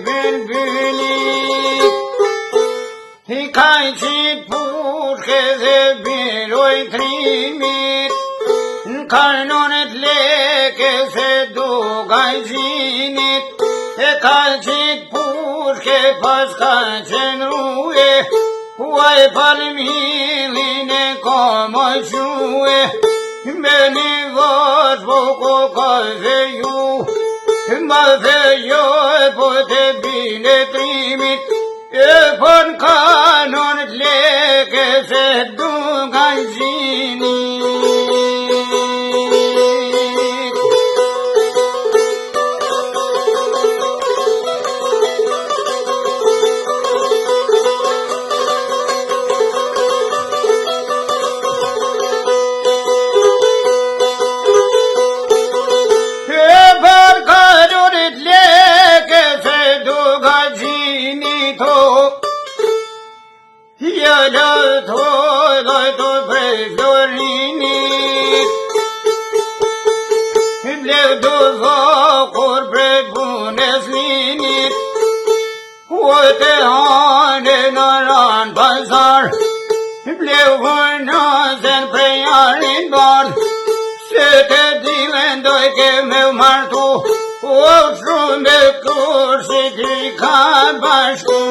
bülbülit I kaj qit pushke dhe biroj trimit Në kanonet leke se du gajxinit E kaj qit pushke pas ka qenruje Uaj palmilin e komoj quje Me një vash po ko dhe ju Ma dhe jo e po të bine trimit E po në kanonit leke se du gajxinit Lojto prej florinit Blev do zokur prej bunes linit Ojte hane në ran pazar Blev vërnazen prej arin bard Se te diven doj ke me martu O shumë me kursi ti ka bashku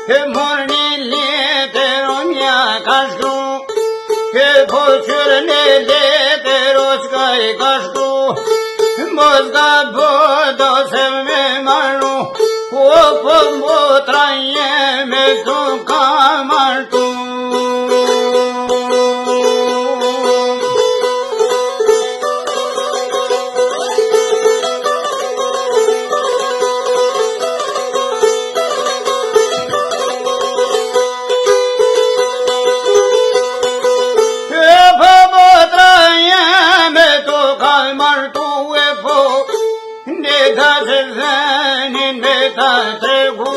E morni letero mja ka shkru E po qyrën e letero qka I ka shkru Mos ka bodo se me marru O po motra jeme tu ka martu ta tregu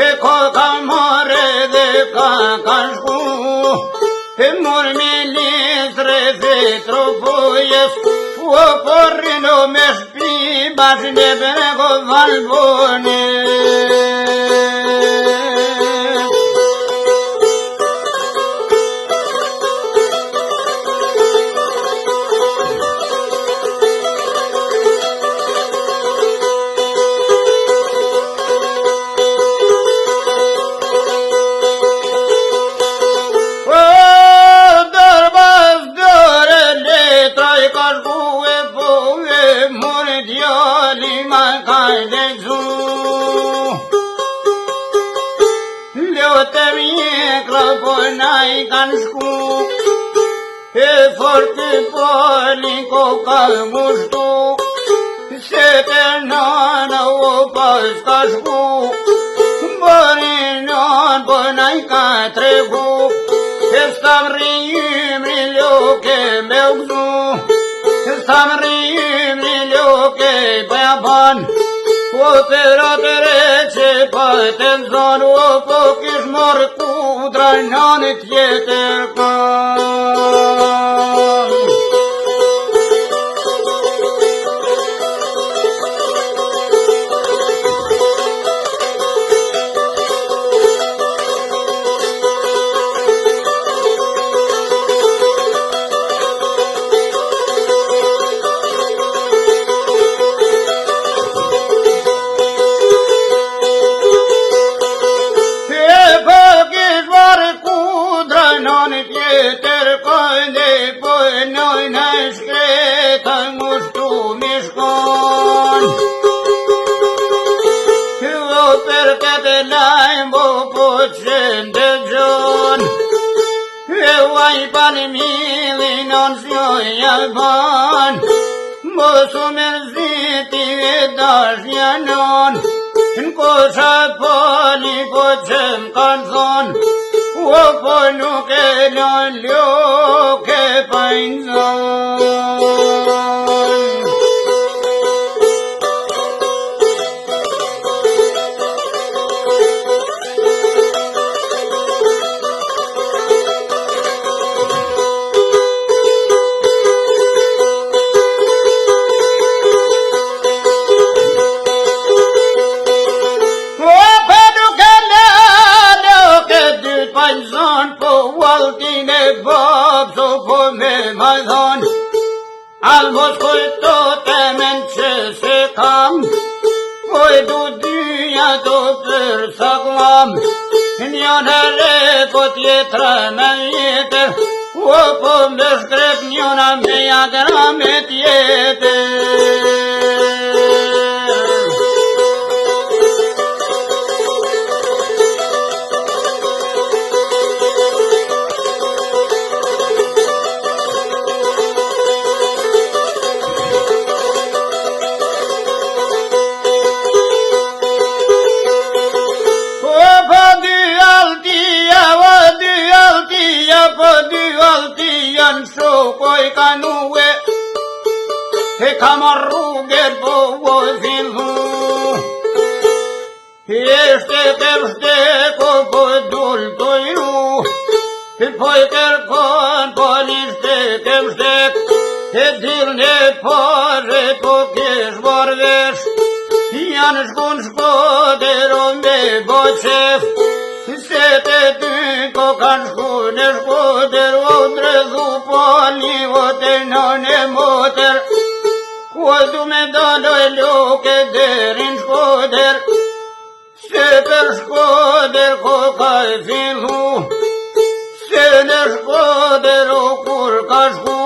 E ko ka more dhe ka shku E mor me listre dhe tropujes O porrino me shpi Bashkë në brego valbone I kanë shku E forti poli ko ka ngushtu Se te nana o pas ka shku Bari nan po na I ka tregu E stamri imri loke me ugzu E stamri imri loke bëja ban O te ratere që pa te nëzon O po kish morë kudra nani tjetër kan i pani milin on s'joja ban, mos u mërziti e dashja non, n'kosha pani po që m'kan thon, o po nuk e lën loke pa inzon. Albos kujto temen që se kam, poj du dyja të përsaklam, njën herë po tjetra me jetër, o po më shkrep njëna me jatra me tjetër. Shokoj ka nuë, e kam rrugër po fillu, e shteko po dull të ju, e po i kërkon po një shtek, e dilën e pare po kesh vorvesh, janë shkun shkoder o me bo qef, se të dy ko kanë shkun e shkoder o drezu po livo të nën e moter, ko du me daloj loke derin shkoder, se për shkoder ko ka e fillu, se në shkoder o kur ka shku,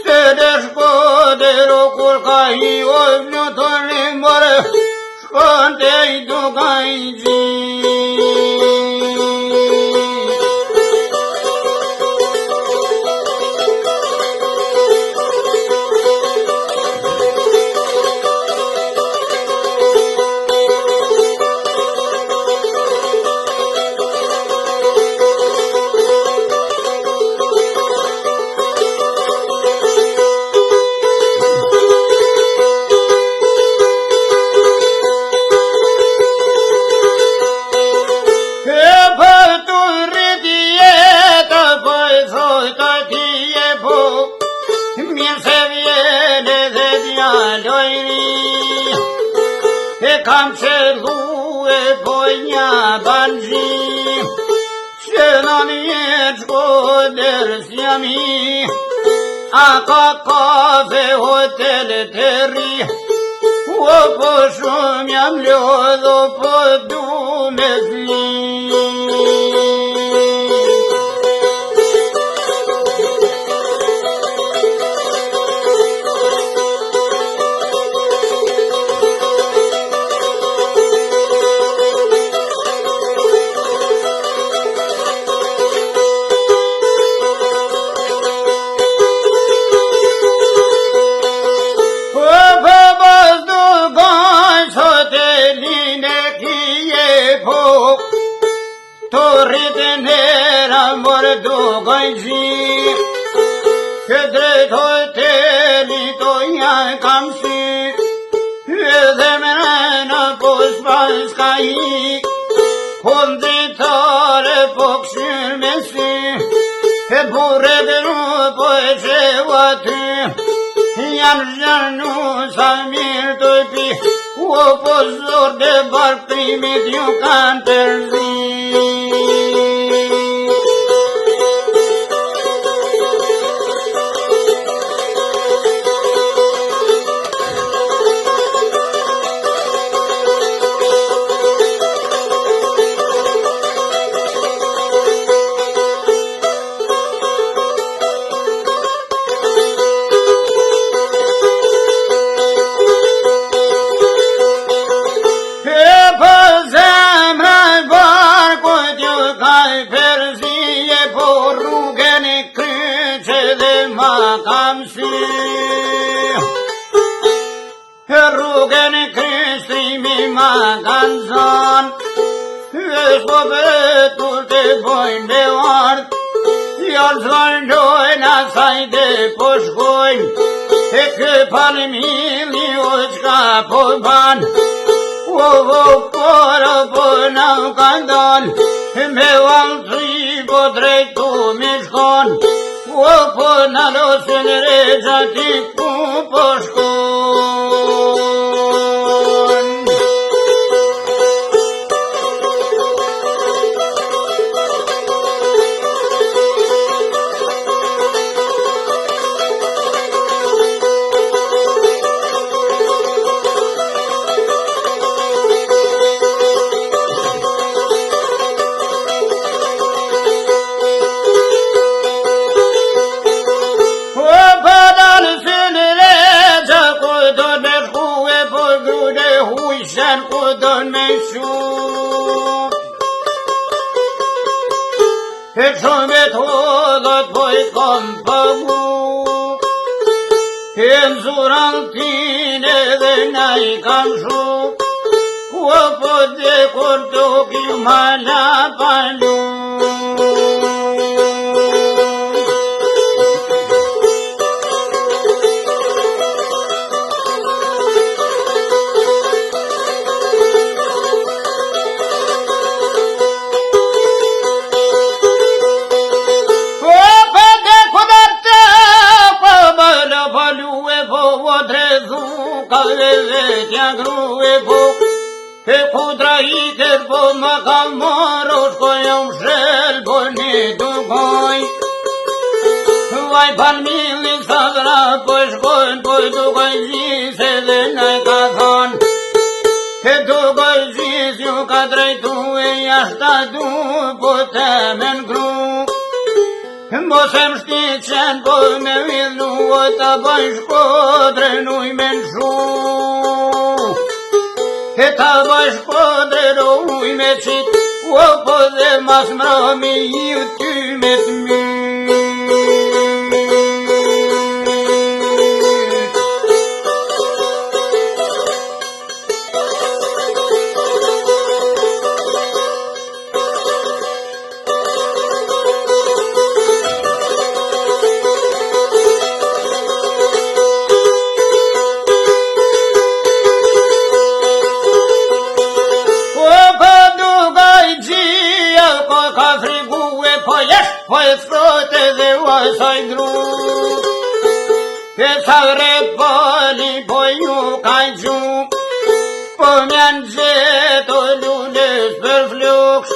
se në shkoder o kur ka hi o vlu të rimore, shkon të i duka i zi. Kam qëllu e pojnja banji, që në një qkoder s'jami, a ka kafe hotel të ri, o po shumë jam lodh, o po du me zli. Rritën hera mërë dugaj zi, që drejt hoteli to janë kam si, edhe mërëna po s'pas ka hi, hon dritare po këshyr me si, e burre dëru po e qev aty, janë zhërnu sa mirë të pi, o po zor dhe bark primit ju kanë tërzi. mësi. Rrugën e Krishtrimi ma kanë zanë, vesh po vetur të bojnë dhe ardë, janë zvëndojnë asaj dhe po shkojnë, e kë palmili o qka po banë, o porë po në kanë danë, me valëtri po drejtu me shkonë, o po në losën regja ti ku po shkonë. Ku don me shumë e shumë e t'hodot po i kom pëmu e nëzuran t'ine dhe na i kam shumë ku po dhe kur t'uk ju ma la palu. E kudra i kër po ma ka maro shkoja u shel po një dukoj vaj palmili sadra po shkojnë po dukoj gjise dhe në ka thonë e dukoj gjis ju ka drejtu e jashta du po temen gru mos e mshti qen po me vidlu o ta baj shkodre nuj me nshu e ta bash podre rohuj me qit, o po dhe mas mrami ju ty me t'my. Po e frote dhe uasaj gru e sagre poli po ju kaj gju po mjanë gjeto lules për flux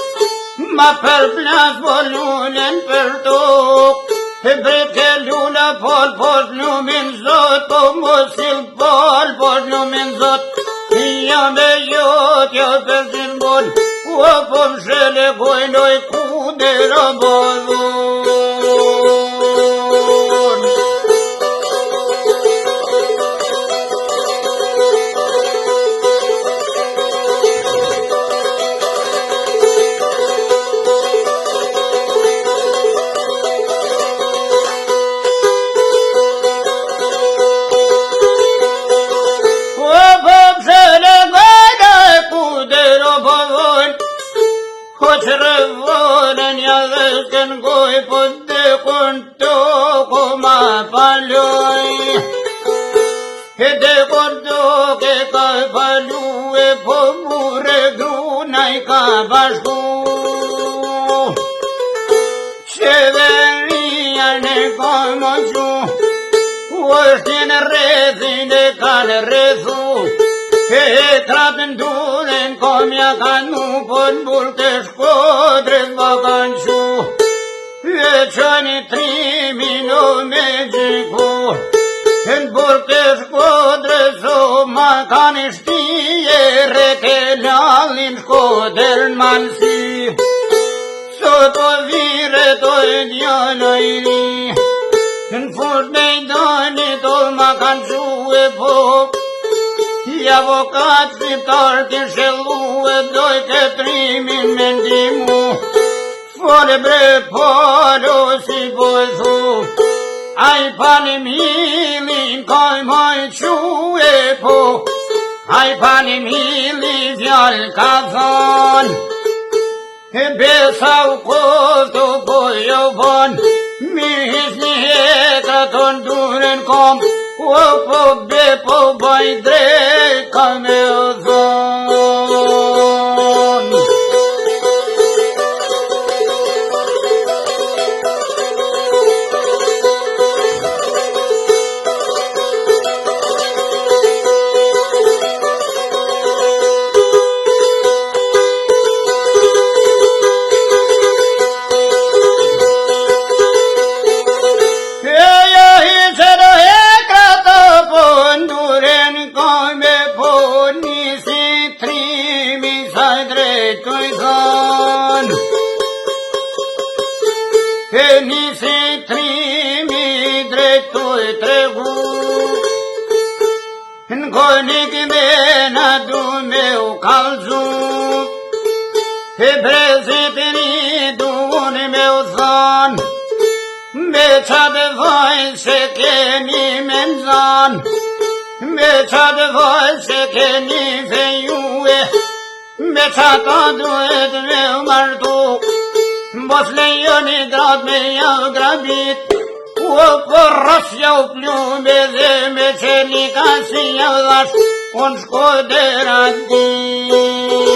ma për plas po lulen për tuk e breke lula pol posh lumin zot po mosil pol posh lumin zot ja me jot ja për zimbol o po mshele pojnoj kude robodun. Rëvonën ja dhëshkën goj po dekon toko ma paloj e dekon toke ka palu e po mure gruna i ka bashku qeveria ne ka më gju është në rethin e kanë rethu e trapën duren komja kanu pon bul të shkodrës më kanë qu e qëni 3 milo me gjiku e në bul të shkodrës o ma kanë shtije reke lallin shkodrën mansi sot po vire to e djallë i ri në furt me i dani to ma kanë qu e po i avokat shqiptar t'i shellu e doj të trimin me ndimu fore bre paro si po e thu Ai pani milin kaj maj quë po, ai pani mili fjall ka than, e besa u kohto po jo von, mi his një heka ton duren kom, po be po baj drejt ka me o thon. E nisi trimi drejtoj tregu, në konik me na du me u kalzu, e brezit një duon me u than, me qatë vaj se keni me nzan, me qatë vaj se keni fejue, me qatë duhet me u martu, Mos lejoni grat me jau grabit, o për rës jau plume dhe me qeni ka si jau dhash, unë shkoj dera dit.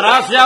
Gracias.